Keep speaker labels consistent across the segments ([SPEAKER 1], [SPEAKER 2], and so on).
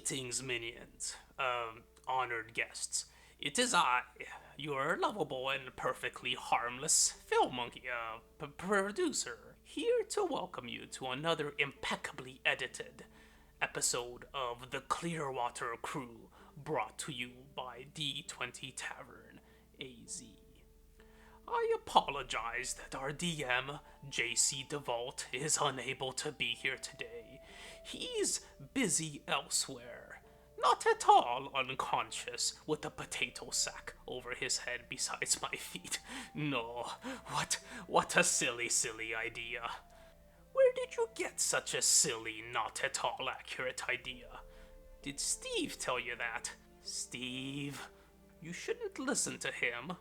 [SPEAKER 1] Greetings, minions, honored guests. It is I, your lovable and perfectly harmless film monkey, producer, here to welcome you to another impeccably edited episode of the Clearwater Crew, brought to you by D20 Tavern, AZ. I apologize that our DM, JC DeVault, is unable to be here today. He's busy elsewhere. Not at all unconscious with a potato sack over his head besides my feet. No, what a silly idea. Where did you get such a silly, not at all accurate idea? Did Steve tell you that? Steve, you shouldn't listen to him.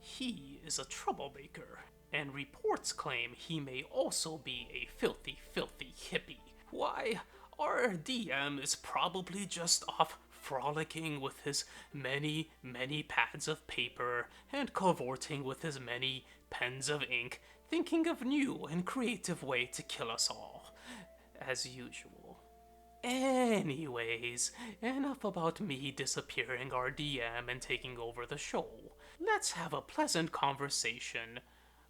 [SPEAKER 1] He is a troublemaker, and reports claim he may also be a filthy hippie. Why, our DM is probably just off frolicking with his many pads of paper and cavorting with his many pens of ink, thinking of new and creative way to kill us all, as usual. Anyways, enough about me disappearing our DM and taking over the show. Let's have a pleasant conversation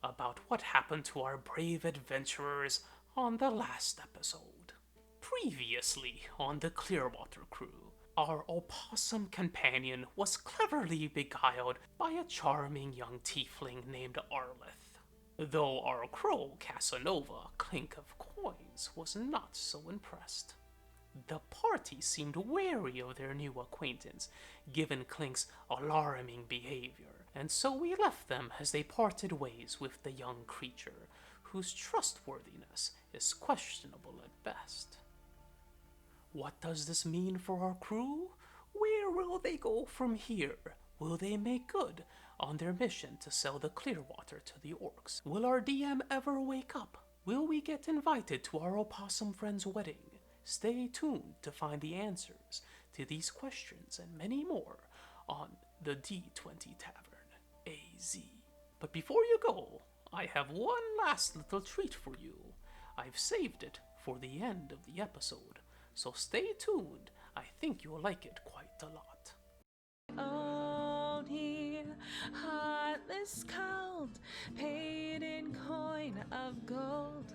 [SPEAKER 1] about what happened to our brave adventurers on the last episode. Previously on the Clearwater Crew, our opossum companion was cleverly beguiled by a charming young tiefling named Arleth, though our crow Casanova, Clink of Coins, was not so impressed. The party seemed wary of their new acquaintance, given Clink's alarming behavior, and so we left them as they parted ways with the young creature, whose trustworthiness is questionable at best. What does this mean for our crew? Where will they go from here? Will they make good on their mission to sell the Clearwater to the orcs? Will our DM ever wake up? Will we get invited to our opossum friend's wedding? Stay tuned to find the answers to these questions and many more on the D20 Tavern, AZ. But before you go, I have one last little treat for you. I've saved it for the end of the episode, so stay tuned. I think you'll like it quite a lot.
[SPEAKER 2] Old here, heartless cold, paid in coin of gold.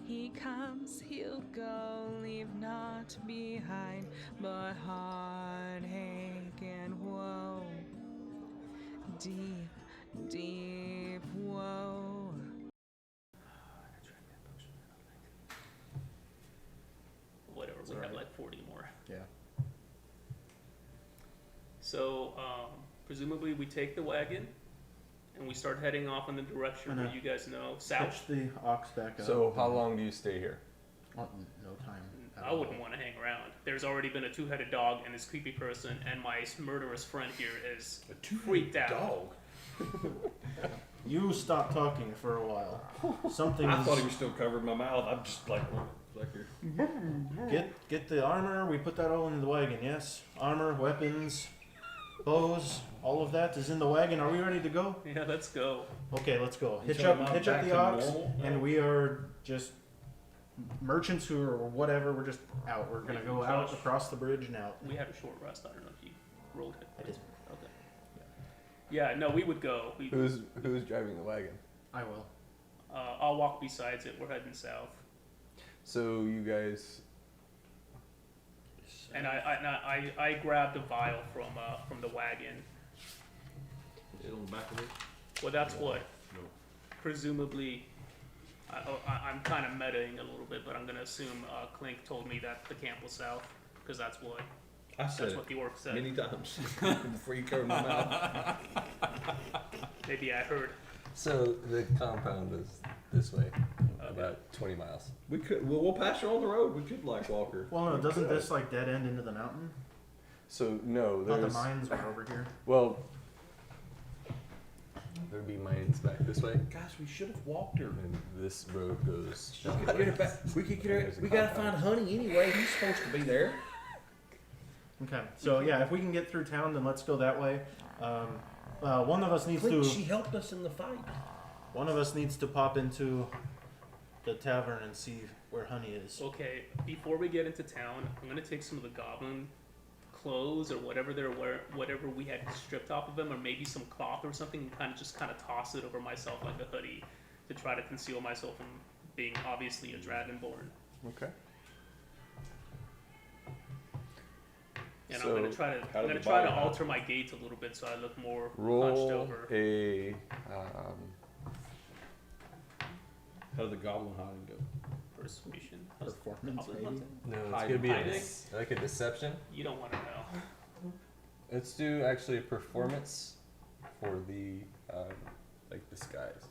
[SPEAKER 2] He comes, he'll go, leave naught behind but heartache and woe. Deep woe.
[SPEAKER 1] Whatever, we have like 40 more.
[SPEAKER 3] Yeah.
[SPEAKER 1] So, presumably we take the wagon and we start heading off in the direction where you guys know, south.
[SPEAKER 3] Pitch the ox back up.
[SPEAKER 4] So how long do you stay here?
[SPEAKER 3] No time.
[SPEAKER 1] I wouldn't want to hang around. There's already been a two-headed dog and this creepy person, and my murderous friend here is freaked out.
[SPEAKER 4] Dog?
[SPEAKER 3] You stop talking for a while. Something.
[SPEAKER 5] I thought he was still covering my mouth. I'm just like here.
[SPEAKER 3] Get the armor. We put that all in the wagon. Yes, armor, weapons, bows, all of that is in the wagon. Are we ready to go?
[SPEAKER 1] Yeah, let's go.
[SPEAKER 3] Okay, let's go. Hitch
[SPEAKER 5] talking
[SPEAKER 3] up
[SPEAKER 5] about back
[SPEAKER 3] the
[SPEAKER 5] to
[SPEAKER 3] ox,
[SPEAKER 5] normal?
[SPEAKER 3] and we are just merchants who are whatever. We're just out. We're gonna go out across the bridge and out.
[SPEAKER 1] We had a short rest. I don't know if you rolled it.
[SPEAKER 3] I did.
[SPEAKER 1] Okay. Yeah, no, we would go.
[SPEAKER 4] Who's driving the wagon?
[SPEAKER 3] I will.
[SPEAKER 1] I'll walk besides it. We're heading south.
[SPEAKER 4] So you guys.
[SPEAKER 1] And I grabbed a vial from the wagon.
[SPEAKER 5] Is it on the back of it?
[SPEAKER 1] Well, that's what.
[SPEAKER 5] No.
[SPEAKER 1] Presumably, I'm kind of metaing a little bit, but I'm gonna assume Clink told me that the camp was south, because that's what the orc said.
[SPEAKER 5] Many times before you covered my mouth.
[SPEAKER 1] Maybe I heard.
[SPEAKER 4] So the compound is this way, about 20 miles.
[SPEAKER 5] We'll pass her on the road. We could like walk her.
[SPEAKER 3] Well, no, doesn't this like dead end into the mountain?
[SPEAKER 4] So no,
[SPEAKER 3] I thought
[SPEAKER 4] there's
[SPEAKER 3] the mines were over here.
[SPEAKER 4] well, there'd be mines back this way,
[SPEAKER 5] Gosh, we should have walked her.
[SPEAKER 4] and this road goes.
[SPEAKER 5] We could get her back. We could get her.
[SPEAKER 4] There's a
[SPEAKER 5] We gotta
[SPEAKER 4] compound.
[SPEAKER 5] find Honey anyway. He's supposed to be there.
[SPEAKER 3] Okay, so yeah, if we can get through town, then let's go that way. One of us needs
[SPEAKER 5] Clint,
[SPEAKER 3] to.
[SPEAKER 5] she helped us in the fight.
[SPEAKER 3] One of us needs to pop into the tavern and see where Honey is.
[SPEAKER 1] Okay, before we get into town, I'm gonna take some of the goblin clothes or whatever whatever we had stripped off of them, or maybe some cloth or something, and kind of toss it over myself like a hoodie to try to conceal myself from being obviously a dragonborn.
[SPEAKER 6] Okay.
[SPEAKER 1] And
[SPEAKER 6] So,
[SPEAKER 1] I'm gonna try to
[SPEAKER 5] how did the
[SPEAKER 1] try to
[SPEAKER 5] body
[SPEAKER 1] alter my gait a little bit so I look more hunched
[SPEAKER 6] Roll
[SPEAKER 1] over.
[SPEAKER 6] a.
[SPEAKER 5] How did the goblin hiding go?
[SPEAKER 1] Persuasion.
[SPEAKER 3] Performance,
[SPEAKER 1] Goblin
[SPEAKER 3] maybe?
[SPEAKER 1] hunting?
[SPEAKER 4] No, it's
[SPEAKER 5] Hiding.
[SPEAKER 4] gonna be
[SPEAKER 1] Hiding?
[SPEAKER 4] like a deception.
[SPEAKER 1] You don't want to know.
[SPEAKER 4] Let's do actually a performance for the like disguise.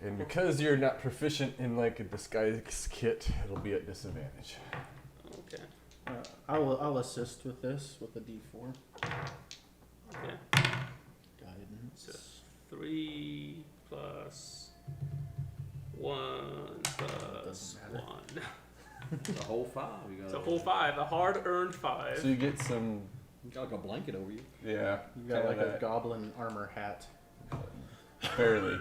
[SPEAKER 6] And because you're not proficient in like a disguise kit, it'll be at disadvantage.
[SPEAKER 1] Okay.
[SPEAKER 3] I'll assist with this with the D4
[SPEAKER 1] Okay.
[SPEAKER 3] guidance.
[SPEAKER 1] So 3 plus 1 plus
[SPEAKER 3] Doesn't matter.
[SPEAKER 1] 1.
[SPEAKER 5] The whole 5. You got
[SPEAKER 1] It's a whole 5, a hard-earned 5.
[SPEAKER 6] So you get some,
[SPEAKER 5] You got like a blanket over you.
[SPEAKER 6] yeah,
[SPEAKER 3] You got like
[SPEAKER 6] kinda
[SPEAKER 3] a goblin armor hat.
[SPEAKER 6] barely.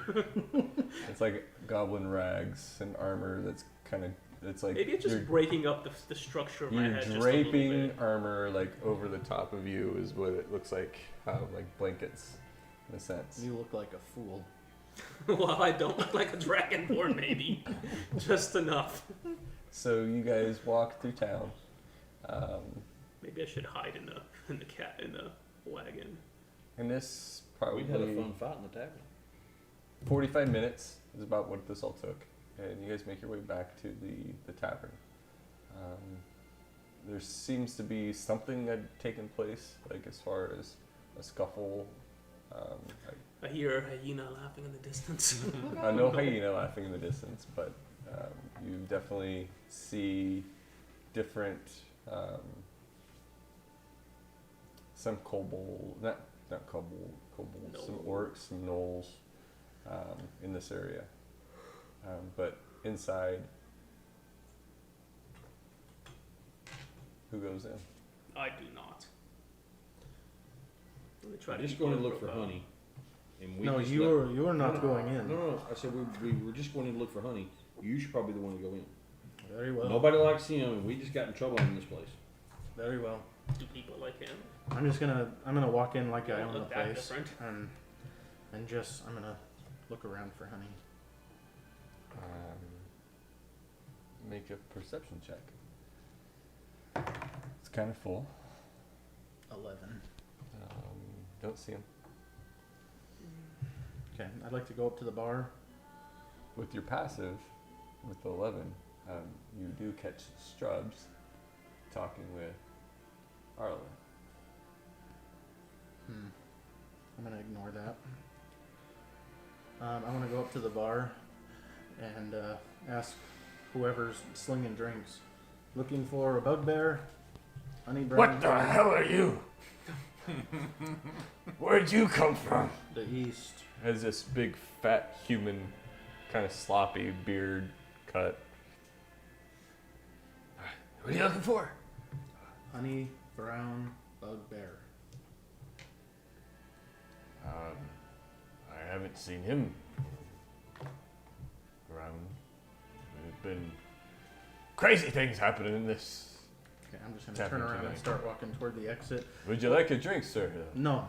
[SPEAKER 6] It's like goblin rags and armor that's kind of, it's like
[SPEAKER 1] Maybe it's just
[SPEAKER 6] you're,
[SPEAKER 1] breaking up the structure of my
[SPEAKER 6] you're
[SPEAKER 1] head just a
[SPEAKER 6] draping
[SPEAKER 1] little bit.
[SPEAKER 6] armor like over the top of you is what it looks like, like blankets in a sense.
[SPEAKER 3] You look like a fool.
[SPEAKER 1] Well, I don't look like a dragonborn, maybe. Just enough.
[SPEAKER 6] So you guys walk through town.
[SPEAKER 1] Maybe I should hide in the wagon.
[SPEAKER 6] And this
[SPEAKER 5] We
[SPEAKER 6] probably
[SPEAKER 5] had a fun fight in the tavern.
[SPEAKER 6] 45 minutes is about what this all took. And you guys make your way back to the tavern. There seems to be something that had taken place, like as far as a scuffle.
[SPEAKER 1] I hear a hyena laughing in the distance.
[SPEAKER 6] No hyena laughing in the distance, but you definitely see different, some kobold, not kobold, some orcs, some gnolls in this area. But inside, who goes in?
[SPEAKER 1] I do not. Let me try
[SPEAKER 5] We're
[SPEAKER 1] to
[SPEAKER 5] just
[SPEAKER 1] keep
[SPEAKER 5] going to
[SPEAKER 1] low
[SPEAKER 5] look for
[SPEAKER 1] profile.
[SPEAKER 5] honey. And we
[SPEAKER 3] No,
[SPEAKER 5] just
[SPEAKER 3] you
[SPEAKER 5] let-
[SPEAKER 3] are not going in.
[SPEAKER 5] No. I said we were just going in to look for honey. You should probably be the one to go in.
[SPEAKER 3] Very well.
[SPEAKER 5] Nobody likes him, and we just got in trouble in this place.
[SPEAKER 3] Very well.
[SPEAKER 1] Do people like him?
[SPEAKER 3] I'm gonna walk in like I
[SPEAKER 1] Don't
[SPEAKER 3] own the
[SPEAKER 1] look that
[SPEAKER 3] place,
[SPEAKER 1] different.
[SPEAKER 3] and I'm gonna look around for Honey.
[SPEAKER 6] Make a perception check. It's kind of full.
[SPEAKER 3] 11.
[SPEAKER 6] Don't see him.
[SPEAKER 3] Okay, I'd like to go up to the bar.
[SPEAKER 6] With your passive, with the 11, you do catch Strubs talking with Arla.
[SPEAKER 3] I'm gonna ignore that. I want to go up to the bar and ask whoever's slinging drinks. Looking for a bugbear, honey brown.
[SPEAKER 6] What the hell are you? Where'd you come from?
[SPEAKER 3] The east.
[SPEAKER 6] Has this big fat human, kind of sloppy beard cut. What are you looking for?
[SPEAKER 3] Honey brown bugbear.
[SPEAKER 6] I haven't seen him around. There's been crazy things happening in this.
[SPEAKER 3] Okay, I'm just gonna
[SPEAKER 6] Tavern
[SPEAKER 3] turn around and
[SPEAKER 6] tonight.
[SPEAKER 3] start walking toward the exit.
[SPEAKER 6] Would you like a drink, sir?
[SPEAKER 3] No.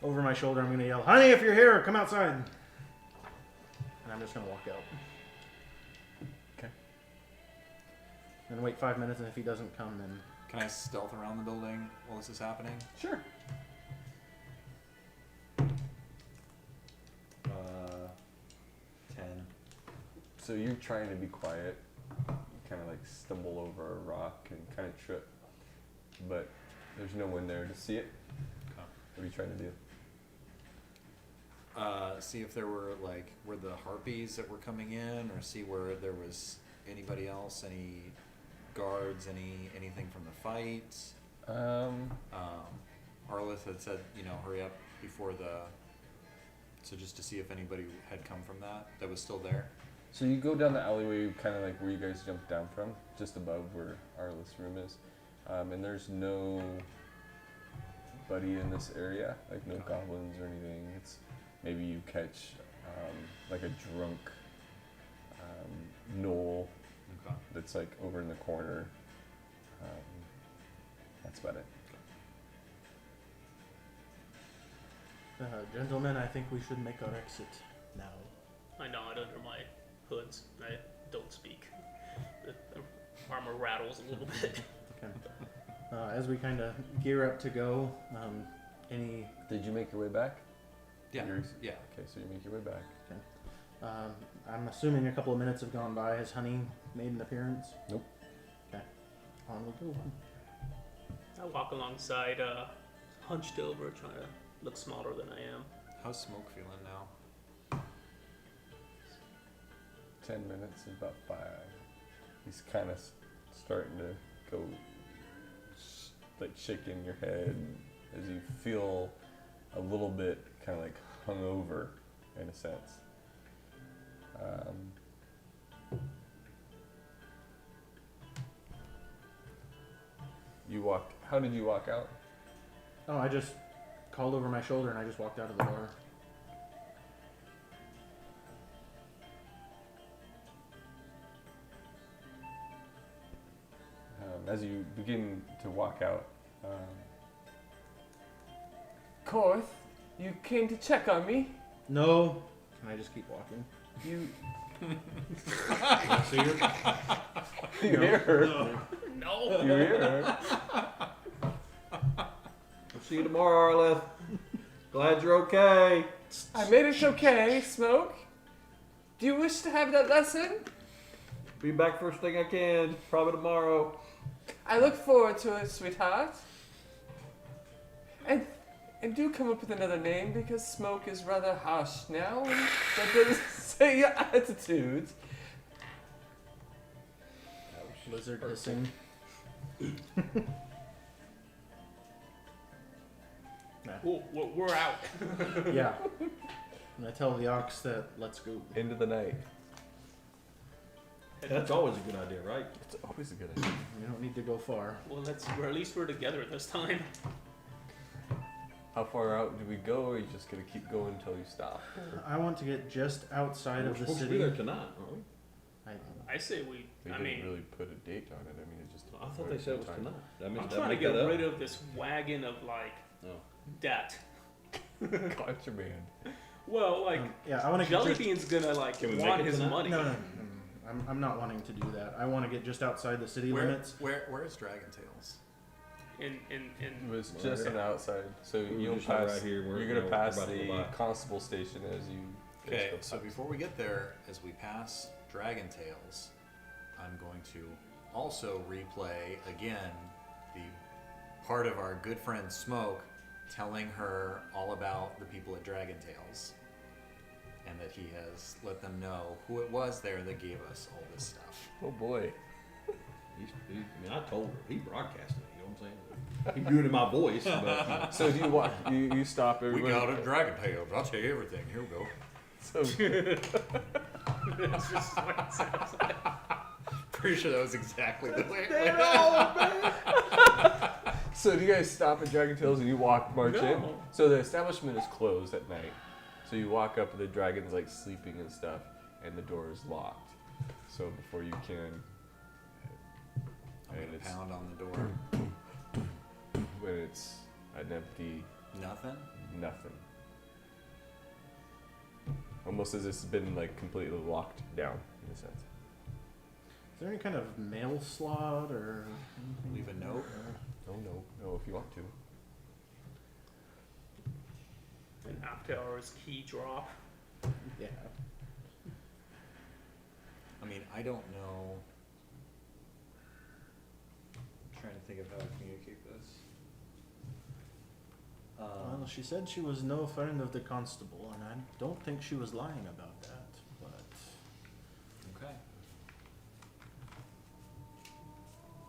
[SPEAKER 3] Over my shoulder, I'm gonna yell, "Honey, if you're here, come outside!" And I'm just gonna walk out.
[SPEAKER 6] Okay.
[SPEAKER 3] And wait 5 minutes, and if he doesn't come, then
[SPEAKER 7] Can I stealth around the building while this is happening?
[SPEAKER 6] Sure.
[SPEAKER 4] 10.
[SPEAKER 6] So you're trying to be quiet. You kind of like stumble over a rock and kind of trip, but there's no one there to see it.
[SPEAKER 7] Okay.
[SPEAKER 6] What are you trying to do?
[SPEAKER 7] See if there were the harpies that were coming in, or see where there was anybody else, any guards, anything from the fight. Arlith had said, hurry up before so just to see if anybody had come from that was still there.
[SPEAKER 6] So you go down the alleyway, kind of like where you guys jumped down from, just above where Arliss' room is, and there's no buddy in this area, like no goblins or anything. It's maybe you catch like a drunk gnoll that's like over in the corner. That's about it.
[SPEAKER 3] Gentlemen, I think we should make our exit now.
[SPEAKER 1] I nod under my hoods. I don't speak. The armor rattles a little bit.
[SPEAKER 3] Okay. As we kind of gear up to go, any...
[SPEAKER 6] Did you make your way back?
[SPEAKER 7] Yeah. Yeah.
[SPEAKER 6] Okay, so you make your way back.
[SPEAKER 3] I'm assuming a couple of minutes have gone by. Has Honey made an appearance?
[SPEAKER 6] Nope.
[SPEAKER 3] Okay. On we go.
[SPEAKER 1] I walk alongside, hunched over, trying to look smaller than I am.
[SPEAKER 7] How's Smoke feeling now?
[SPEAKER 6] 10 minutes is about 5. He's kind of starting to go, like shaking your head as you feel a little bit kind of like hungover in a sense. You walked. How did you walk out?
[SPEAKER 3] Oh, I just called over my shoulder and I just walked out of the door.
[SPEAKER 6] As you begin to walk out, Korth, you came to check on me.
[SPEAKER 3] No. Can I just keep walking?
[SPEAKER 6] You.
[SPEAKER 3] See her?
[SPEAKER 6] You hear her.
[SPEAKER 1] No!
[SPEAKER 6] You hear her.
[SPEAKER 5] We'll see you tomorrow, Arleth. Glad you're okay.
[SPEAKER 6] I made it okay, Smoke. Do you wish to have that lesson?
[SPEAKER 5] Be back first thing I can. Probably tomorrow.
[SPEAKER 6] I look forward to it, sweetheart. And do come up with another name because Smoke is rather harsh now and that doesn't say your attitude.
[SPEAKER 3] Lizard hissing.
[SPEAKER 1] We're out.
[SPEAKER 3] Yeah. And I tell the ox that let's go.
[SPEAKER 6] Into the night.
[SPEAKER 5] That's always a good idea, right?
[SPEAKER 6] It's always a good idea.
[SPEAKER 3] We don't need to go far.
[SPEAKER 1] Well, at least we're together this time.
[SPEAKER 6] How far out do we go, or are you just gonna keep going until you stop?
[SPEAKER 3] I want to get just outside
[SPEAKER 5] We're
[SPEAKER 3] of the
[SPEAKER 5] supposed to
[SPEAKER 3] city.
[SPEAKER 5] be there tonight, aren't we?
[SPEAKER 1] I say we.
[SPEAKER 6] They
[SPEAKER 1] I
[SPEAKER 6] didn't
[SPEAKER 1] mean,
[SPEAKER 6] really put a date on it. I mean, it just.
[SPEAKER 5] I thought they said it was
[SPEAKER 6] time.
[SPEAKER 5] tonight. That means
[SPEAKER 1] I'm
[SPEAKER 5] that
[SPEAKER 1] trying to
[SPEAKER 5] make
[SPEAKER 1] get
[SPEAKER 5] that up.
[SPEAKER 1] rid of this wagon of like
[SPEAKER 5] Oh.
[SPEAKER 1] debt.
[SPEAKER 6] Contraband.
[SPEAKER 1] Well, like
[SPEAKER 3] yeah, I want to
[SPEAKER 1] Jelly
[SPEAKER 3] get just...
[SPEAKER 1] Bean's gonna like
[SPEAKER 5] Can we
[SPEAKER 1] want
[SPEAKER 5] make it
[SPEAKER 1] his
[SPEAKER 5] tonight?
[SPEAKER 1] money.
[SPEAKER 3] No. I'm not wanting to do that. I want to get just outside the city limits.
[SPEAKER 7] Where is Dragon Tales?
[SPEAKER 6] It
[SPEAKER 1] In
[SPEAKER 6] was just on the outside, so
[SPEAKER 5] We were
[SPEAKER 6] you'll
[SPEAKER 5] just
[SPEAKER 6] pass.
[SPEAKER 5] right here.
[SPEAKER 6] You're
[SPEAKER 5] We're
[SPEAKER 6] gonna pass
[SPEAKER 5] about to
[SPEAKER 6] the
[SPEAKER 5] go by.
[SPEAKER 6] constable station as you.
[SPEAKER 7] Okay, so before we get there, as we pass Dragon Tales, I'm going to also replay again the part of our good friend Smoke telling her all about the people at Dragon Tales. And that he has let them know who it was there that gave us all this stuff.
[SPEAKER 6] Oh boy.
[SPEAKER 5] I mean, I told her. He broadcasted it, you know what I'm saying? He do it in my voice, but...
[SPEAKER 6] So do you walk? You stop
[SPEAKER 7] We
[SPEAKER 6] everybody.
[SPEAKER 7] got it, Dragon Tales. I'll tell you everything. Here we go.
[SPEAKER 6] So
[SPEAKER 1] it's just what it sounds like.
[SPEAKER 7] Pretty sure that was exactly the way.
[SPEAKER 6] So do you guys stop at Dragon Tales and you march in?
[SPEAKER 1] No.
[SPEAKER 6] So the establishment is closed at night. So you walk up and the dragon's like sleeping and stuff, and the door is locked. So before you can,
[SPEAKER 7] I'm
[SPEAKER 6] and
[SPEAKER 7] gonna
[SPEAKER 6] it's
[SPEAKER 7] pound on the door.
[SPEAKER 6] when it's an empty
[SPEAKER 7] Nothing.
[SPEAKER 6] nothing. Almost as it's been like completely locked down in a sense.
[SPEAKER 3] Is there any kind of mail slot or anything?
[SPEAKER 7] Leave a note.
[SPEAKER 6] No, if you want to.
[SPEAKER 1] An after hours key drop.
[SPEAKER 3] Yeah.
[SPEAKER 7] I mean, I don't know. I'm trying to think of how to communicate this.
[SPEAKER 3] Well, she said she was no friend of the constable, and I don't think she was lying about that. But
[SPEAKER 7] Okay.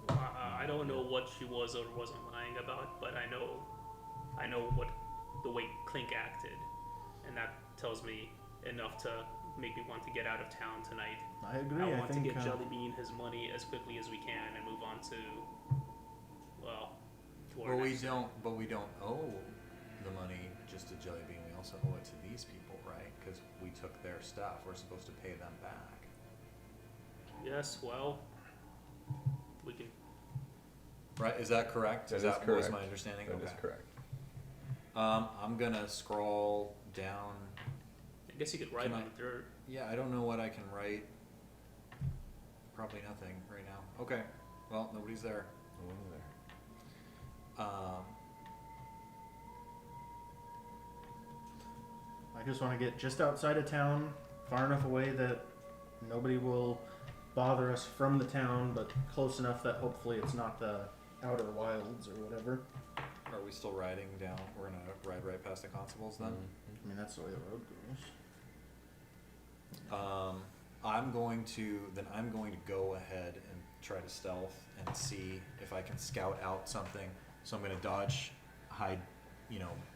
[SPEAKER 1] I don't know what she was or wasn't lying about, but I know what the way Clink acted, and that tells me enough to make me want to get out of town tonight.
[SPEAKER 3] I agree.
[SPEAKER 1] I
[SPEAKER 3] I
[SPEAKER 1] want
[SPEAKER 3] think
[SPEAKER 1] to get Jellybean his money as quickly as we can and move on to, well, to our
[SPEAKER 7] Well, we
[SPEAKER 1] next-
[SPEAKER 7] don't owe the money just to Jellybean. We also owe it to these people, right? Because we took their stuff. We're supposed to pay them back.
[SPEAKER 1] Yes, well, we can.
[SPEAKER 7] Right? Is that correct?
[SPEAKER 6] That is
[SPEAKER 7] Was
[SPEAKER 6] correct.
[SPEAKER 7] my understanding?
[SPEAKER 6] That is correct.
[SPEAKER 7] I'm gonna scroll down.
[SPEAKER 1] I guess you could write
[SPEAKER 7] Can
[SPEAKER 1] on
[SPEAKER 7] I-
[SPEAKER 1] the dirt.
[SPEAKER 7] Yeah, I don't know what I can write. Probably nothing right now. Okay. Well, nobody's there.
[SPEAKER 6] No one there.
[SPEAKER 3] I just want to get just outside of town, far enough away that nobody will bother us from the town, but close enough that hopefully it's not the outer wilds or whatever.
[SPEAKER 7] Are we still riding down? We're gonna ride right past the constables then.
[SPEAKER 3] I mean, that's the way the road goes.
[SPEAKER 7] I'm going to go ahead and try to stealth and see if I can scout out something. So I'm gonna dodge, hide,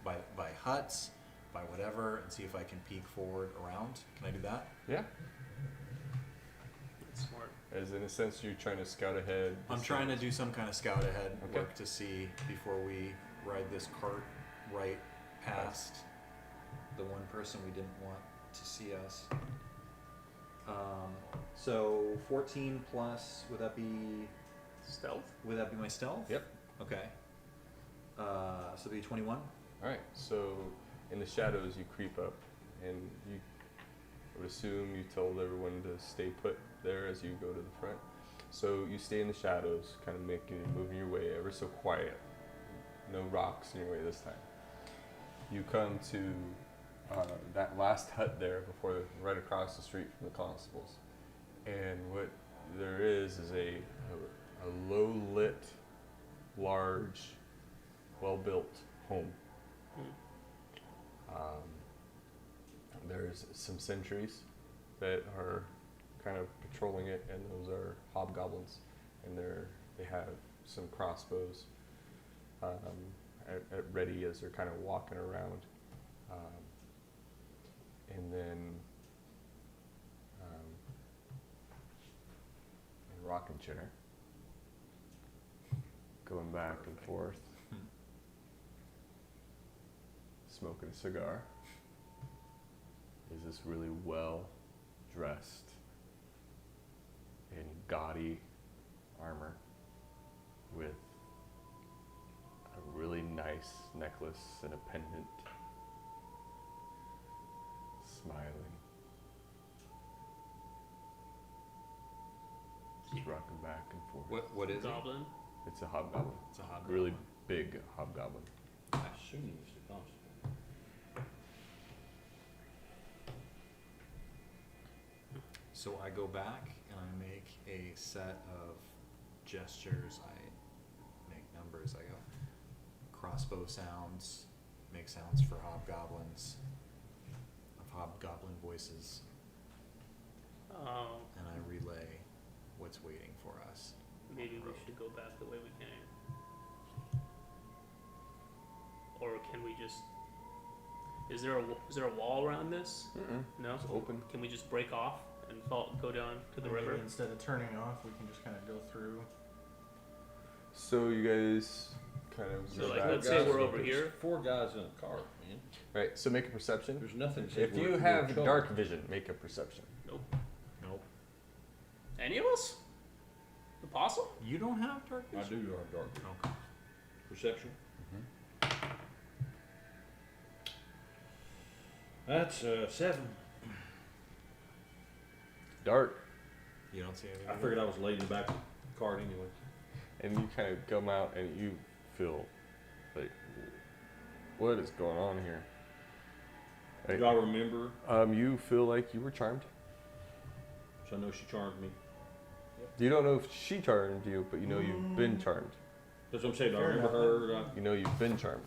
[SPEAKER 7] by huts, by whatever, and see if I can peek forward around. Can I do that?
[SPEAKER 6] Yeah.
[SPEAKER 1] That's smart.
[SPEAKER 6] As in a sense, you're trying to scout ahead.
[SPEAKER 7] I'm trying to do some kind of scout ahead
[SPEAKER 6] Okay.
[SPEAKER 7] work to see before we ride this cart right past the one person we didn't want to see us. So 14 plus, would that be
[SPEAKER 1] Stealth?
[SPEAKER 7] my stealth?
[SPEAKER 6] Yep.
[SPEAKER 7] Okay. So it'd be 21.
[SPEAKER 6] All right. So in the shadows, you creep up, and you I would assume you told everyone to stay put there as you go to the front. So you stay in the shadows, kind of moving your way ever so quiet. No rocks in your way this time. You come to that last hut there right across the street from the constables. And what there is a low lit, large, well built home. There's some sentries that are kind of patrolling it, and those are hobgoblins, and they have some crossbows at ready as they're kind of walking around, and then in rocking chair, going back and forth, smoking a cigar, is this really well dressed in gaudy armor with a really nice necklace and a pendant, smiling, just rocking back and forth.
[SPEAKER 7] What is it?
[SPEAKER 1] Goblin?
[SPEAKER 6] It's a hobgoblin.
[SPEAKER 7] It's a hobgoblin.
[SPEAKER 6] Really big hobgoblin.
[SPEAKER 5] I assume he was the constable.
[SPEAKER 7] So I go back and I make a set of gestures. I make numbers. I go crossbow sounds, make sounds for hobgoblins, of hobgoblin voices,
[SPEAKER 1] Oh,
[SPEAKER 7] and I relay what's waiting for us.
[SPEAKER 1] maybe we should go back the way we came. Or can we just? Is there a wall around this? No.
[SPEAKER 6] It's open.
[SPEAKER 1] Can we just break off and go down to the
[SPEAKER 3] Maybe
[SPEAKER 1] river?
[SPEAKER 3] instead of turning off, we can just kind of go through.
[SPEAKER 6] So you guys kind of
[SPEAKER 1] So,
[SPEAKER 6] go
[SPEAKER 1] like,
[SPEAKER 6] back.
[SPEAKER 1] let's say we're over
[SPEAKER 5] There's
[SPEAKER 1] here.
[SPEAKER 5] 4 guys in a car, man.
[SPEAKER 6] Right, so make a perception.
[SPEAKER 5] There's nothing that says
[SPEAKER 6] If
[SPEAKER 5] we're-
[SPEAKER 6] you
[SPEAKER 5] we're
[SPEAKER 6] have
[SPEAKER 5] trouble.
[SPEAKER 6] dark vision, make a perception.
[SPEAKER 7] Nope.
[SPEAKER 1] Any of us? The possum?
[SPEAKER 7] You don't have dark
[SPEAKER 5] I
[SPEAKER 7] vision?
[SPEAKER 5] do have dark vision.
[SPEAKER 7] Okay.
[SPEAKER 5] Perception? That's 7.
[SPEAKER 6] Dark,
[SPEAKER 7] You don't see anything?
[SPEAKER 5] I figured I was laid in the back of the cart anyway.
[SPEAKER 6] and you kind of come out and you feel like, what is going on here? Right.
[SPEAKER 5] Do I remember?
[SPEAKER 6] You feel like you were charmed.
[SPEAKER 5] So I know she charmed me.
[SPEAKER 6] You don't know if she charmed you, but you know you've been charmed.
[SPEAKER 5] That's what I'm saying. Do I
[SPEAKER 3] Fair
[SPEAKER 5] remember
[SPEAKER 3] enough.
[SPEAKER 5] her?
[SPEAKER 6] You know you've been charmed.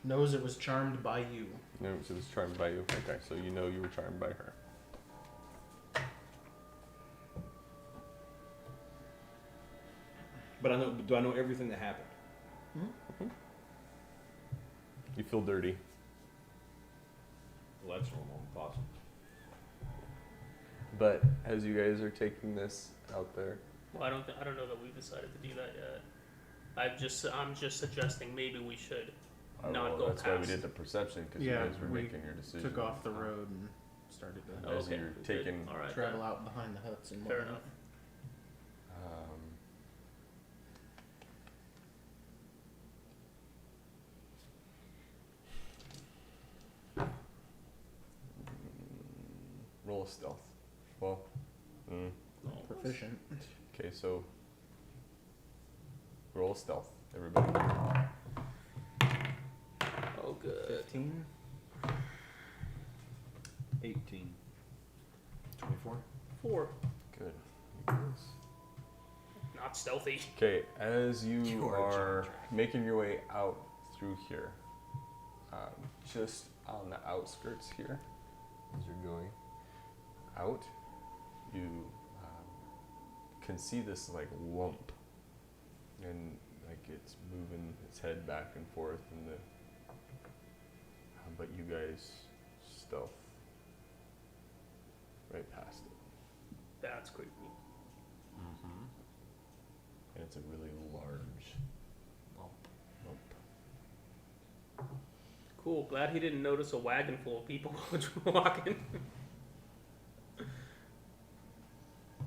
[SPEAKER 3] Knows it was charmed by you.
[SPEAKER 6] You know she was charmed by you. Okay, so you know you were charmed by her.
[SPEAKER 5] But do I know everything that happened?
[SPEAKER 6] You feel dirty.
[SPEAKER 5] Well, that's normal. Possible.
[SPEAKER 6] But as you guys are taking this out there,
[SPEAKER 1] Well, I don't know that we've decided to do that yet. I'm just suggesting maybe we should not
[SPEAKER 6] well,
[SPEAKER 1] go
[SPEAKER 6] that's
[SPEAKER 1] past.
[SPEAKER 6] why we did the perception, because
[SPEAKER 3] Yeah,
[SPEAKER 6] you guys were
[SPEAKER 3] we
[SPEAKER 6] making your decision.
[SPEAKER 3] Took off the road and started to
[SPEAKER 6] as
[SPEAKER 1] Okay,
[SPEAKER 6] you're
[SPEAKER 1] good.
[SPEAKER 6] taking.
[SPEAKER 1] All right.
[SPEAKER 3] travel out behind the huts and
[SPEAKER 1] Fair
[SPEAKER 3] whatnot.
[SPEAKER 1] enough.
[SPEAKER 6] Roll a stealth. Well,
[SPEAKER 3] Proficient.
[SPEAKER 6] okay, so roll a stealth, everybody.
[SPEAKER 1] Oh, good.
[SPEAKER 3] 15.
[SPEAKER 5] 18.
[SPEAKER 7] 24.
[SPEAKER 1] 4.
[SPEAKER 6] Good.
[SPEAKER 1] Not stealthy.
[SPEAKER 6] Okay, as you
[SPEAKER 7] You are a
[SPEAKER 6] are
[SPEAKER 7] giant dragon.
[SPEAKER 6] making your way out through here, just on the outskirts here, as you're going out, you can see this like lump, and like it's moving its head back and forth, and the but you guys stealth right past it,
[SPEAKER 1] That's creepy.
[SPEAKER 7] Mm-hmm.
[SPEAKER 6] and it's a really large lump.
[SPEAKER 1] Cool. Glad he didn't notice a wagon full of people walking.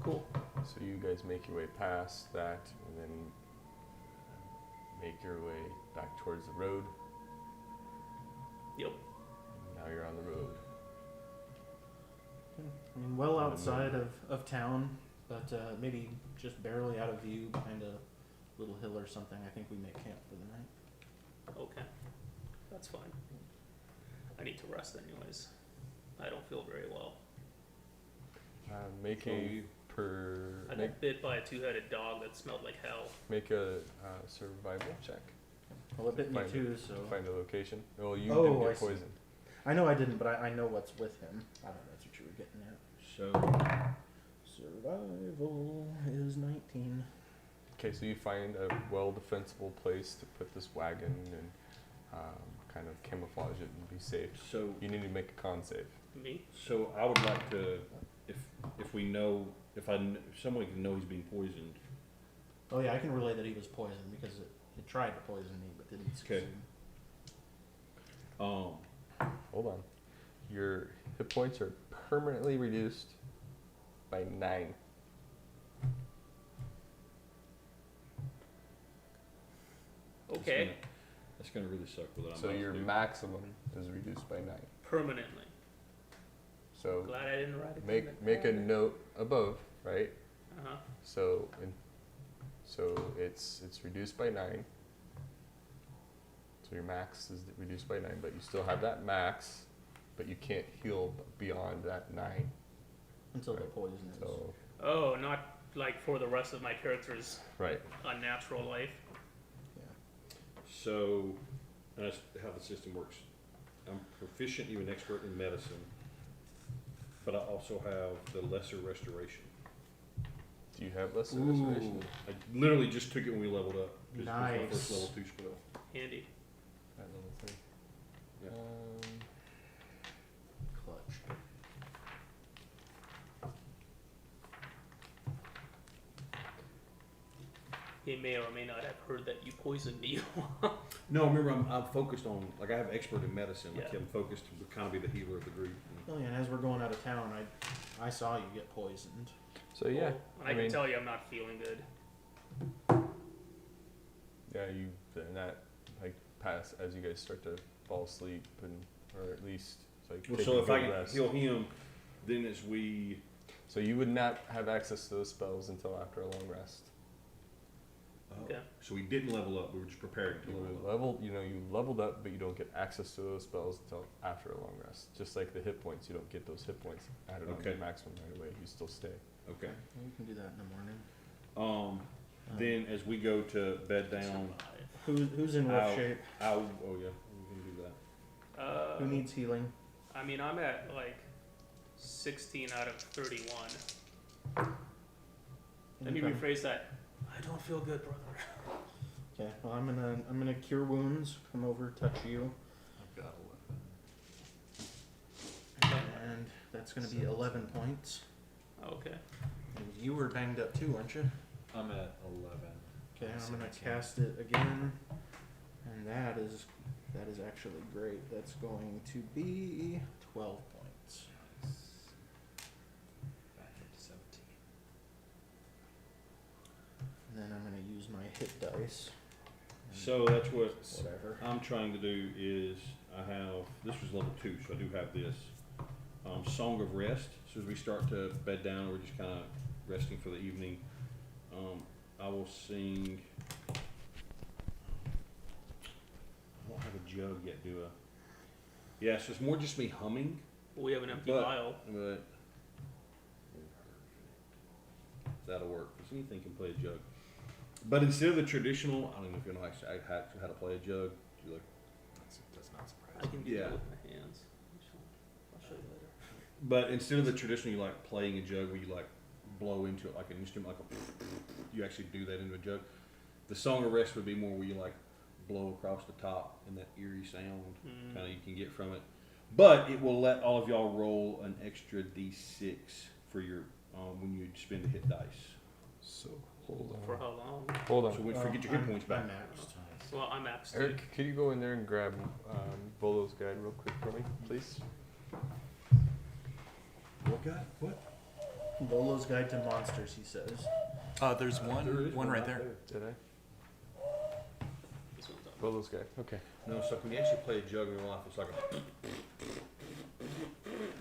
[SPEAKER 1] Cool.
[SPEAKER 6] So you guys make your way past that, and then make your way back towards the road.
[SPEAKER 1] Yep.
[SPEAKER 6] Now you're on the road.
[SPEAKER 3] I mean, well outside of town, but maybe just barely out of view behind a little hill or something. I think we make camp for the night.
[SPEAKER 1] Okay. That's fine. I need to rest anyways. I don't feel very well.
[SPEAKER 6] Make
[SPEAKER 5] So
[SPEAKER 6] a
[SPEAKER 1] I got bit by a 2-headed dog that smelled like hell.
[SPEAKER 6] make a survival check.
[SPEAKER 3] Well, it bit me
[SPEAKER 6] Find
[SPEAKER 3] too, so.
[SPEAKER 6] Find a location. Well, you
[SPEAKER 3] Oh,
[SPEAKER 6] didn't
[SPEAKER 3] I
[SPEAKER 6] get
[SPEAKER 3] see.
[SPEAKER 6] poisoned.
[SPEAKER 3] I know I didn't, but I know what's with him. I don't know, that's what you were getting at.
[SPEAKER 5] So,
[SPEAKER 3] Survival is 19.
[SPEAKER 6] Okay, so you find a well defensible place to put this wagon and kind of camouflage it and be safe.
[SPEAKER 5] so,
[SPEAKER 6] You need to make a con save.
[SPEAKER 1] Me?
[SPEAKER 5] so I would like to, if we know, if someone can know he's being poisoned.
[SPEAKER 3] Oh yeah, I can relay that he was poisoned because it tried to poison me but didn't succeed.
[SPEAKER 5] Okay.
[SPEAKER 6] Hold on. Your hit points are permanently reduced by 9.
[SPEAKER 1] Okay.
[SPEAKER 5] That's gonna really suck with what I'm
[SPEAKER 6] So
[SPEAKER 5] about
[SPEAKER 6] your
[SPEAKER 5] to do.
[SPEAKER 6] maximum is reduced by 9.
[SPEAKER 1] Permanently.
[SPEAKER 6] So
[SPEAKER 1] Glad I didn't write it.
[SPEAKER 6] make a note above, right?
[SPEAKER 1] Uh-huh.
[SPEAKER 6] So it's reduced by 9. So your max is reduced by 9, but you still have that max, but you can't heal beyond that 9.
[SPEAKER 3] Until the
[SPEAKER 6] Right.
[SPEAKER 3] poison is.
[SPEAKER 6] So
[SPEAKER 1] Oh, not like for the rest of my character's
[SPEAKER 6] right.
[SPEAKER 1] unnatural life.
[SPEAKER 5] So, that's how the system works. I'm proficient, even expert in medicine, but I also have the lesser restoration.
[SPEAKER 6] Do you have less
[SPEAKER 5] Ooh.
[SPEAKER 6] restoration?
[SPEAKER 5] I literally just took it when we leveled up. This was my
[SPEAKER 3] Nice.
[SPEAKER 5] first level 2 spell.
[SPEAKER 1] Handy.
[SPEAKER 6] At level 3.
[SPEAKER 5] Yeah.
[SPEAKER 3] Clutch.
[SPEAKER 1] He may or may not have heard that you poisoned me.
[SPEAKER 5] No, remember, I'm focused on, like, I have expert in medicine. Like,
[SPEAKER 1] Yeah.
[SPEAKER 5] I'm focused to kind of be the healer of the group.
[SPEAKER 3] Oh yeah, and as we're going out of town, I saw you get poisoned.
[SPEAKER 6] So yeah,
[SPEAKER 1] Cool. And I can tell you I'm not feeling good.
[SPEAKER 6] yeah, you then that like pass as you guys start to fall asleep or at least like
[SPEAKER 5] Well,
[SPEAKER 6] take
[SPEAKER 5] so
[SPEAKER 6] a
[SPEAKER 5] if I
[SPEAKER 6] good
[SPEAKER 5] can
[SPEAKER 6] rest.
[SPEAKER 5] heal him, then as we...
[SPEAKER 6] So you would not have access to those spells until after a long rest.
[SPEAKER 1] Okay.
[SPEAKER 5] So we didn't level up. We were just preparing to
[SPEAKER 6] You
[SPEAKER 5] level
[SPEAKER 6] would
[SPEAKER 5] up.
[SPEAKER 6] level, you leveled up, but you don't get access to those spells until after a long rest. Just like the hit points, you don't get those hit points added on to
[SPEAKER 5] Okay.
[SPEAKER 6] your maximum right away. You still stay.
[SPEAKER 5] Okay.
[SPEAKER 3] Well, we can do that in the morning.
[SPEAKER 5] Then as we go to bed down,
[SPEAKER 3] Who's in rough
[SPEAKER 5] Ow.
[SPEAKER 3] shape?
[SPEAKER 5] oh yeah, we can do that.
[SPEAKER 3] Who needs healing?
[SPEAKER 1] I mean, I'm at like 16 out of 31. Let me
[SPEAKER 3] Okay.
[SPEAKER 1] rephrase that. I don't feel good, brother.
[SPEAKER 3] Okay. Well, I'm gonna cure wounds. Come over, touch you,
[SPEAKER 7] I've got 11.
[SPEAKER 3] and that's gonna be 11 points.
[SPEAKER 1] Okay.
[SPEAKER 3] And you were banged up too, weren't you?
[SPEAKER 7] I'm at 11.
[SPEAKER 3] Okay. I'm gonna
[SPEAKER 7] 17.
[SPEAKER 3] cast it again, and that is actually great. That's going to be 12 points. hit dice.
[SPEAKER 5] So that's what
[SPEAKER 3] Whatever.
[SPEAKER 5] I'm trying to do is I have, this was level 2, so I do have this. Song of Rest. So as we start to bed down, we're just kind of resting for the evening. I will sing. I don't have a jug yet, do I? Yeah, so it's more just me humming.
[SPEAKER 1] We have an empty
[SPEAKER 5] But-
[SPEAKER 1] vial.
[SPEAKER 5] But that'll work, because anything can play a jug. But instead of the traditional, I don't know if you know actually how to play a jug. Do you like,
[SPEAKER 7] Does not surprise
[SPEAKER 1] I
[SPEAKER 7] me.
[SPEAKER 1] can do
[SPEAKER 5] Yeah.
[SPEAKER 1] it with my hands. I'll show you later.
[SPEAKER 5] but instead of the traditional, you like playing a jug where you like blow into it like an instrument, like a, you actually do that into a jug. The Song of Rest would be more where you like blow across the top and that eerie sound kind of you can get from it. But it will let all of y'all roll an extra d6 for your when you spend a hit dice.
[SPEAKER 6] So hold on.
[SPEAKER 1] For how long?
[SPEAKER 6] Hold on.
[SPEAKER 5] So when forget your hit points back.
[SPEAKER 3] I'm maxed.
[SPEAKER 1] Well, I'm maxed.
[SPEAKER 6] Eric, could you go in there and grab Volo's guide real quick for me, please?
[SPEAKER 5] What guy? What?
[SPEAKER 3] Bolo's Guide to Monsters, he says.
[SPEAKER 7] There's one right there.
[SPEAKER 6] Did I?
[SPEAKER 1] This one's on.
[SPEAKER 6] Volo's guide. Okay.
[SPEAKER 5] No, so when you actually play a jug in real life, it's like a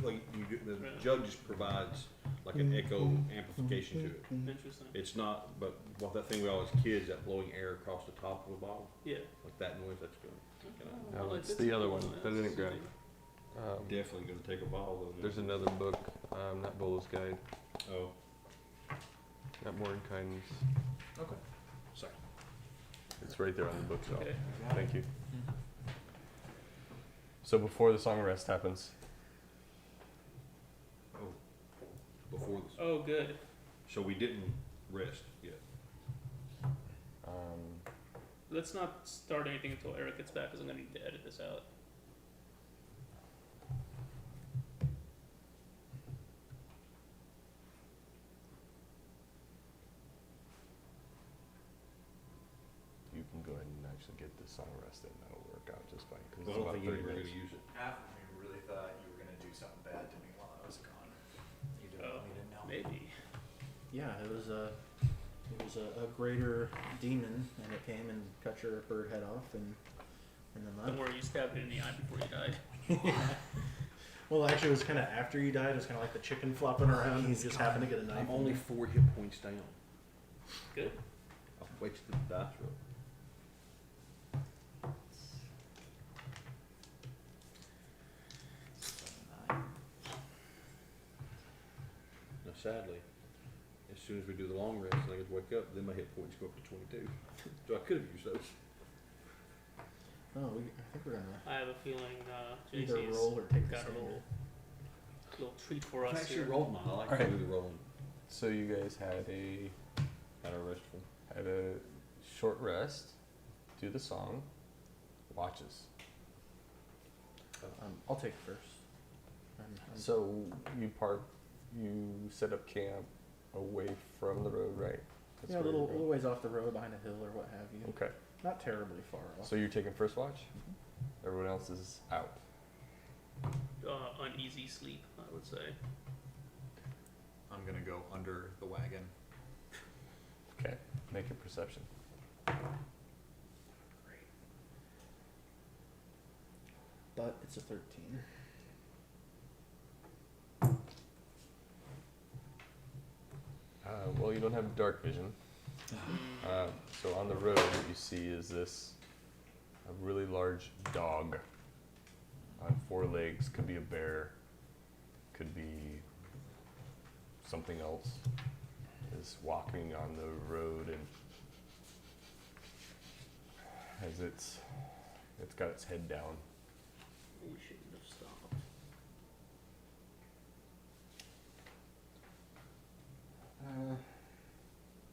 [SPEAKER 5] like you get, the jug just provides like an echo amplification to it.
[SPEAKER 1] Interesting.
[SPEAKER 5] It's not, but what that thing we always kids that blowing air across the top of a bottle,
[SPEAKER 1] Yeah.
[SPEAKER 5] like that noise, that's good.
[SPEAKER 1] Oh,
[SPEAKER 6] No,
[SPEAKER 1] like
[SPEAKER 6] it's
[SPEAKER 1] this
[SPEAKER 6] the other
[SPEAKER 1] one.
[SPEAKER 6] one that I didn't grab.
[SPEAKER 5] Definitely gonna take a bottle though.
[SPEAKER 6] There's another book, not Volo's guide,
[SPEAKER 5] Oh,
[SPEAKER 6] not More in Kindness.
[SPEAKER 5] okay. Sorry.
[SPEAKER 6] It's right there on the bookshelf.
[SPEAKER 1] Okay.
[SPEAKER 6] Thank you. So before the Song of Rest happens,
[SPEAKER 5] Oh, before this.
[SPEAKER 1] Oh, good.
[SPEAKER 5] So we didn't rest yet.
[SPEAKER 1] Let's not start anything until Eric gets back, because I'm gonna need to edit this out.
[SPEAKER 6] you can go ahead and actually get the Song of Rest in. That'll work out just fine. 'Cause
[SPEAKER 5] I
[SPEAKER 6] it's
[SPEAKER 5] don't
[SPEAKER 6] about
[SPEAKER 5] think
[SPEAKER 6] 30
[SPEAKER 5] you were
[SPEAKER 6] minutes.
[SPEAKER 5] gonna use it.
[SPEAKER 7] Half of me really thought you were gonna do something bad to me while I was gone. You didn't.
[SPEAKER 1] Oh,
[SPEAKER 7] You didn't know.
[SPEAKER 1] Maybe.
[SPEAKER 3] Yeah, it was a greater demon, and it came and cut your bird head off, and then
[SPEAKER 1] Don't
[SPEAKER 3] left.
[SPEAKER 1] worry, you stabbed it in the eye before you died.
[SPEAKER 3] Well, actually, it was kind of after you died. It was kind of like the chicken flopping around, and you just happened to get a knife.
[SPEAKER 5] I'm
[SPEAKER 3] in
[SPEAKER 5] only
[SPEAKER 3] you.
[SPEAKER 5] 4 hit points down.
[SPEAKER 1] Good.
[SPEAKER 5] I'll wait till the dice roll. Now, sadly, as soon as we do the long rest and I get to wake up, then my hit points go up to 22. So I could have used those.
[SPEAKER 3] Oh, I think we're gonna
[SPEAKER 1] I have a feeling
[SPEAKER 3] either
[SPEAKER 1] JC's
[SPEAKER 3] roll or take the
[SPEAKER 1] got a
[SPEAKER 3] same.
[SPEAKER 1] little treat for
[SPEAKER 5] I
[SPEAKER 1] us
[SPEAKER 5] actually
[SPEAKER 1] here.
[SPEAKER 5] rolled mine. I like
[SPEAKER 6] Alright.
[SPEAKER 5] to do the rolling.
[SPEAKER 6] So you guys had a short rest, do the song, watches.
[SPEAKER 3] I'll take first.
[SPEAKER 6] So you set up camp away from the road, right? That's
[SPEAKER 3] Yeah, a
[SPEAKER 6] where you're
[SPEAKER 3] little ways off the road, behind a hill or what have you.
[SPEAKER 6] Okay.
[SPEAKER 3] Not terribly far off.
[SPEAKER 6] So you're taking first watch? Everyone else is out.
[SPEAKER 1] Uneasy sleep, I would say.
[SPEAKER 7] I'm gonna go under the wagon.
[SPEAKER 6] Okay. Make a perception.
[SPEAKER 3] But it's a 13.
[SPEAKER 6] Well, you don't have dark vision. So on the road, what you see is this a really large dog on 4 legs. Could be a bear. Could be something else. Is walking on the road, and as it's got its head down.
[SPEAKER 1] We shouldn't have stopped.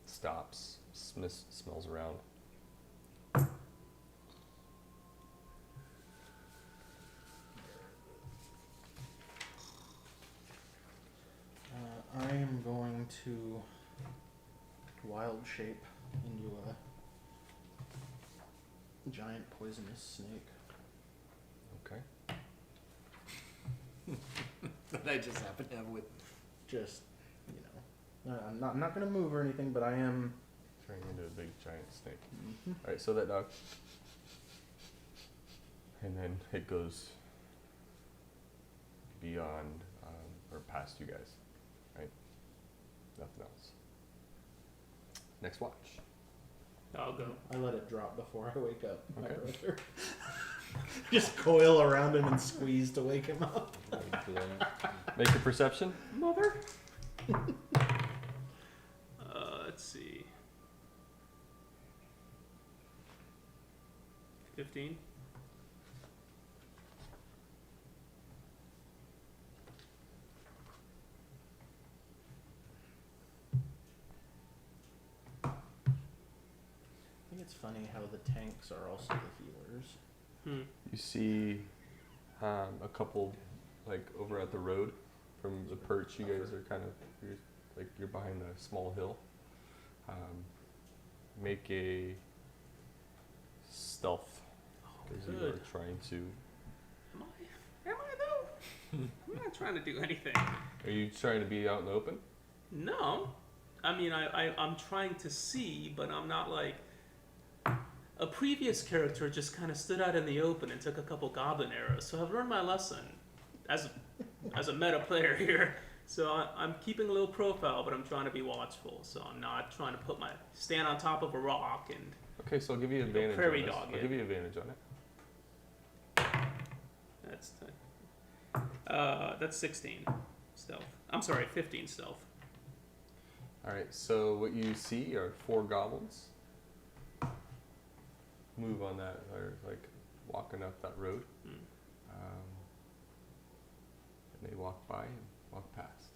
[SPEAKER 6] Stops, smells around.
[SPEAKER 3] I am going to wild shape into a giant poisonous snake.
[SPEAKER 6] Okay.
[SPEAKER 7] That I just happen to have with.
[SPEAKER 3] Just, I'm not going to move or anything, but I am
[SPEAKER 6] turning into a big giant snake. Alright, so that dog. And then it goes beyond, or past you guys. Right? Nothing else. Next watch.
[SPEAKER 1] I'll go.
[SPEAKER 3] I let it drop before I wake up. My
[SPEAKER 6] Okay.
[SPEAKER 3] brother. Just coil around him and squeeze to wake him up.
[SPEAKER 6] Make a perception.
[SPEAKER 1] Mother. Let's see. 15.
[SPEAKER 3] I think it's funny how the tanks are also the healers.
[SPEAKER 6] You see a couple, like, over at the road from the perch. You guys are kind of, you're behind a small hill. Make a stealth. Because you are
[SPEAKER 1] Good.
[SPEAKER 6] trying to.
[SPEAKER 1] Am I though? I'm not trying to do anything.
[SPEAKER 6] Are you trying to be out in the open?
[SPEAKER 1] No. I mean, I'm trying to see, but I'm not like... A previous character just kind of stood out in the open and took a couple goblin arrows, so I've learned my lesson as a meta player here. So I'm keeping a little profile, but I'm trying to be watchful. So I'm not trying to stand on top of a rock and...
[SPEAKER 6] Okay, so I'll give you advantage
[SPEAKER 1] prairie
[SPEAKER 6] on this.
[SPEAKER 1] dog
[SPEAKER 6] I'll
[SPEAKER 1] it.
[SPEAKER 6] give you advantage on it.
[SPEAKER 1] That's 16 stealth. I'm sorry, 15 stealth.
[SPEAKER 6] Alright, so what you see are 4 goblins. Move on that, or like walking up that road. And they walk by and walk past.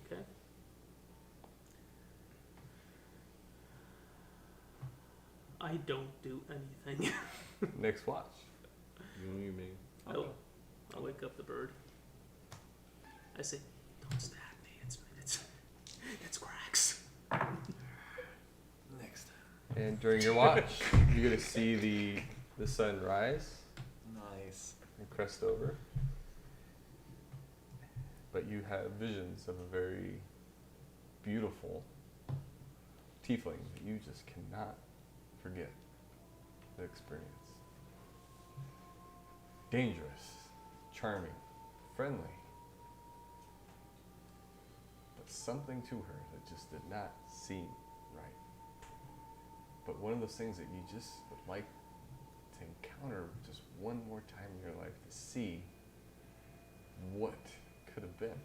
[SPEAKER 1] Okay. I don't do anything.
[SPEAKER 6] Next watch.
[SPEAKER 5] You know what you mean?
[SPEAKER 1] I'll wake up the bird. I say, don't stab me. It's Grax.
[SPEAKER 7] Next.
[SPEAKER 6] And during your watch, you're gonna see the sun rise
[SPEAKER 7] Nice.
[SPEAKER 6] and crest over. But you have visions of a very beautiful tiefling that you just cannot forget the experience. Dangerous, charming, friendly. But something to her that just did not seem right. But one of those things that you just would like to encounter just one more time in your life to see what could have been.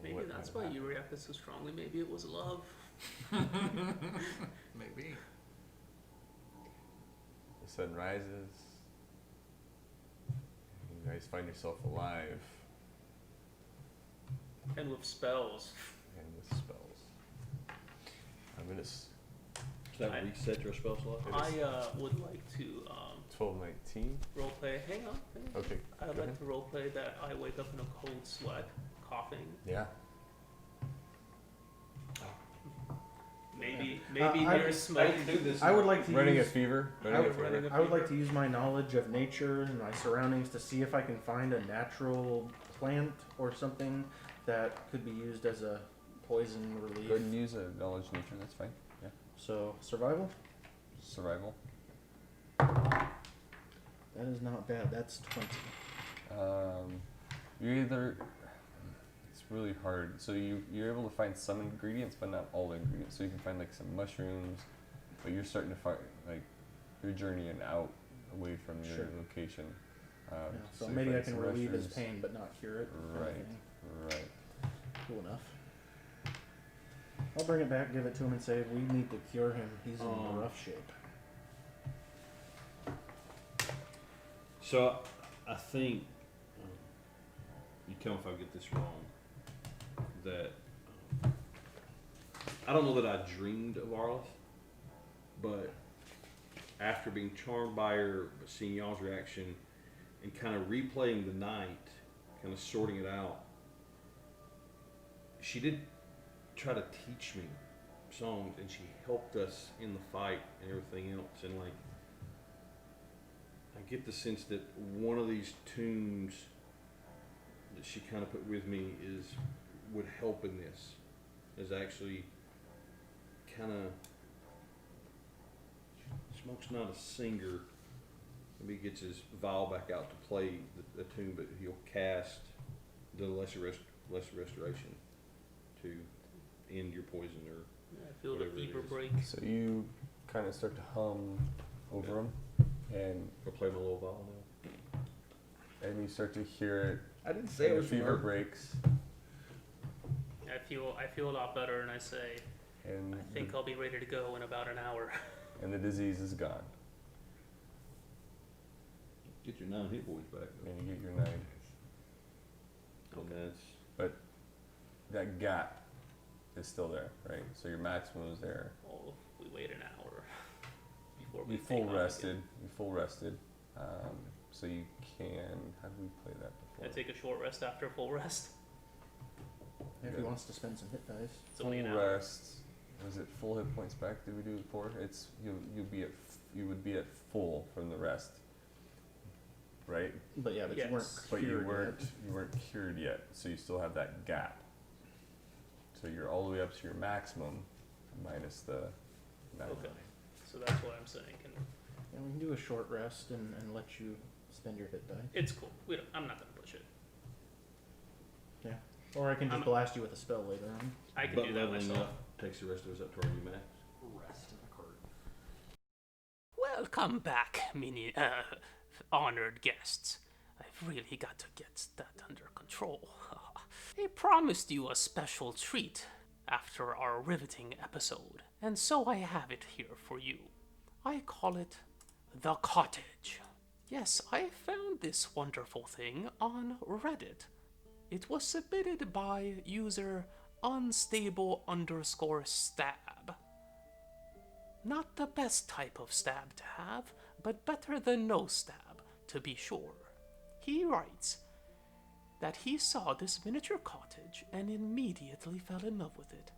[SPEAKER 1] Maybe
[SPEAKER 6] what
[SPEAKER 1] that's
[SPEAKER 6] might
[SPEAKER 1] why
[SPEAKER 6] have
[SPEAKER 1] you reacted so strongly. Maybe it was love.
[SPEAKER 7] Maybe.
[SPEAKER 6] The sun rises. You guys find yourself alive
[SPEAKER 1] And with spells.
[SPEAKER 6] and with spells. I'm gonna
[SPEAKER 5] Does that reset your spell slot?
[SPEAKER 1] I would like to
[SPEAKER 6] 12:19.
[SPEAKER 1] roleplay. Hang on.
[SPEAKER 6] Okay.
[SPEAKER 1] I'd
[SPEAKER 6] go
[SPEAKER 1] like
[SPEAKER 6] ahead.
[SPEAKER 1] to roleplay that I wake up in a cold sweat, coughing.
[SPEAKER 6] Yeah.
[SPEAKER 1] Maybe
[SPEAKER 3] I-
[SPEAKER 1] near smoke.
[SPEAKER 3] I would like to
[SPEAKER 6] Running a
[SPEAKER 3] use,
[SPEAKER 6] fever.
[SPEAKER 3] I
[SPEAKER 6] Running a
[SPEAKER 3] would-
[SPEAKER 6] fever.
[SPEAKER 3] I would like to use my knowledge of nature and my surroundings to see if I can find a natural plant or something that could be used as a poison
[SPEAKER 6] Go ahead
[SPEAKER 3] relief.
[SPEAKER 6] and use a knowledge nature. That's fine. Yeah.
[SPEAKER 3] So survival?
[SPEAKER 6] Survival.
[SPEAKER 3] That is not bad. That's 20.
[SPEAKER 6] You either. It's really hard. So you're able to find some ingredients, but not all the ingredients. So you can find like some mushrooms, but you're starting to find like you're journeying out away from your
[SPEAKER 3] Sure.
[SPEAKER 6] location.
[SPEAKER 3] Yeah, so
[SPEAKER 6] you
[SPEAKER 3] maybe I
[SPEAKER 6] find
[SPEAKER 3] can
[SPEAKER 6] some
[SPEAKER 3] relieve his
[SPEAKER 6] mushrooms.
[SPEAKER 3] pain but not cure it. kind of
[SPEAKER 6] Right.
[SPEAKER 3] thing.
[SPEAKER 6] Right.
[SPEAKER 3] Cool enough. I'll bring it back, give it to him, and say we need to cure him. He's in rough shape.
[SPEAKER 5] So I think you tell me if I get this wrong. That I don't know that I dreamed of Arliss, but after being charmed by her, but seeing y'all's reaction, and kind of replaying the night, kind of sorting it out, she did try to teach me songs, and she helped us in the fight and everything else, and like. I get the sense that one of these tunes that she kind of put with me would help in this, is actually kind of Smoke's not a singer. Maybe he gets his vial back out to play the tune, but he'll cast the lesser restoration to end your poison or
[SPEAKER 1] I feel the
[SPEAKER 5] whatever it
[SPEAKER 1] fever
[SPEAKER 5] is.
[SPEAKER 1] break.
[SPEAKER 6] So you kind of start to hum over them, and
[SPEAKER 5] I'll play my little vial now.
[SPEAKER 6] you start to hear
[SPEAKER 5] I didn't
[SPEAKER 6] it.
[SPEAKER 5] say it
[SPEAKER 6] And
[SPEAKER 5] was
[SPEAKER 6] the fever
[SPEAKER 5] smart.
[SPEAKER 6] breaks,
[SPEAKER 1] I feel a lot better, and I say,
[SPEAKER 6] and
[SPEAKER 1] I think I'll be ready to go in about an hour.
[SPEAKER 6] and the disease is gone,
[SPEAKER 5] Get your 9 hit points back. Though.
[SPEAKER 6] and you get your 9.
[SPEAKER 5] And that's
[SPEAKER 6] That gap is still there, right? So your maximum is there.
[SPEAKER 1] Oh, we wait an hour before we
[SPEAKER 6] You
[SPEAKER 1] take
[SPEAKER 6] full
[SPEAKER 1] off
[SPEAKER 6] rested.
[SPEAKER 1] again.
[SPEAKER 6] You full rested. So you can. How did we play that
[SPEAKER 1] Can I
[SPEAKER 6] before?
[SPEAKER 1] take a short rest after a full rest?
[SPEAKER 3] If he wants to spend some hit dice.
[SPEAKER 1] It's only an
[SPEAKER 6] Full
[SPEAKER 1] hour.
[SPEAKER 6] rest. Was it full hit points back? Did we do it before? It's you would be at full from the rest, right?
[SPEAKER 3] But yeah, but
[SPEAKER 1] Yes.
[SPEAKER 3] you weren't
[SPEAKER 6] But
[SPEAKER 3] cured
[SPEAKER 6] you weren't cured yet, so you still have that gap. So you're all the way up to your maximum, minus the.
[SPEAKER 1] Okay. So that's what I'm saying. And
[SPEAKER 3] Yeah, we can do a short rest and let you spend your hit die.
[SPEAKER 1] it's cool. I'm not gonna push it.
[SPEAKER 3] Yeah. Or I can just
[SPEAKER 1] I'm-
[SPEAKER 3] blast you with a spell later on.
[SPEAKER 1] I can
[SPEAKER 5] but
[SPEAKER 1] do that
[SPEAKER 5] leveling
[SPEAKER 1] myself.
[SPEAKER 5] up takes the rest of us up to our new max.
[SPEAKER 7] Rest in the cart.
[SPEAKER 1] Welcome back, honored guests. I've really got to get that under control. I promised you a special treat after our riveting episode, and so I have it here for you. I call it the cottage. Yes, I found this wonderful thing on Reddit. It was submitted by user unstable_stab. Not the best type of stab to have, but better than no stab, to be sure. He writes that he saw this miniature cottage and immediately fell in love with it.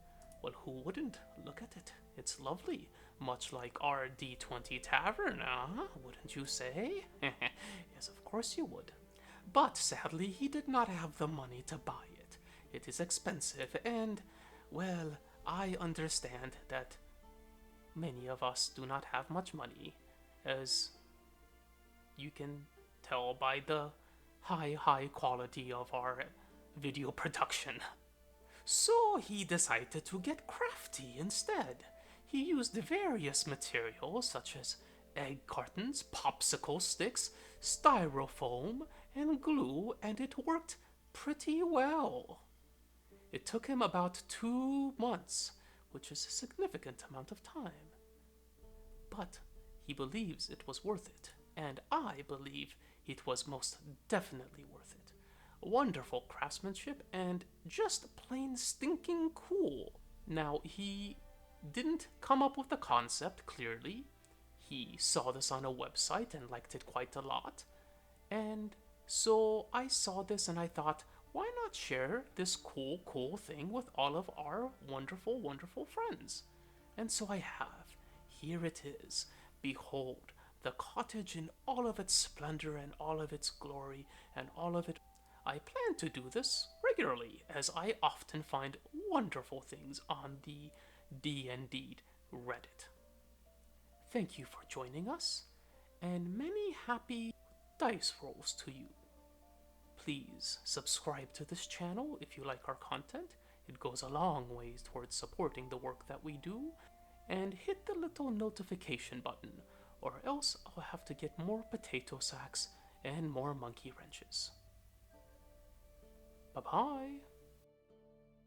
[SPEAKER 1] Well, who wouldn't? Look at it. It's lovely, much like our D20 tavern, wouldn't you say? Yes, of course you would. But sadly, he did not have the money to buy it. It is expensive, and, well, I understand that many of us do not have much money, as you can tell by the high quality of our video production. So he decided to get crafty instead. He used various materials such as egg cartons, popsicle sticks, styrofoam, and glue, and it worked pretty well. It took him about 2 months, which is a significant amount of time. But he believes it was worth it, and I believe it was most definitely worth it. Wonderful craftsmanship and just plain stinking cool. Now, he didn't come up with the concept clearly. He saw this on a website and liked it quite a lot. And so I saw this and I thought, why not share this cool thing with all of our wonderful friends? And so I have. Here it is. Behold, the cottage in all of its splendor and all of its glory and all of it. I plan to do this regularly, as I often find wonderful things on the D&D Reddit. Thank you for joining us, and many happy dice rolls to you. Please subscribe to this channel if you like our content. It goes a long ways towards supporting the work that we do. And hit the little notification button, or else I'll have to get more potato sacks and more monkey wrenches. Bye-bye.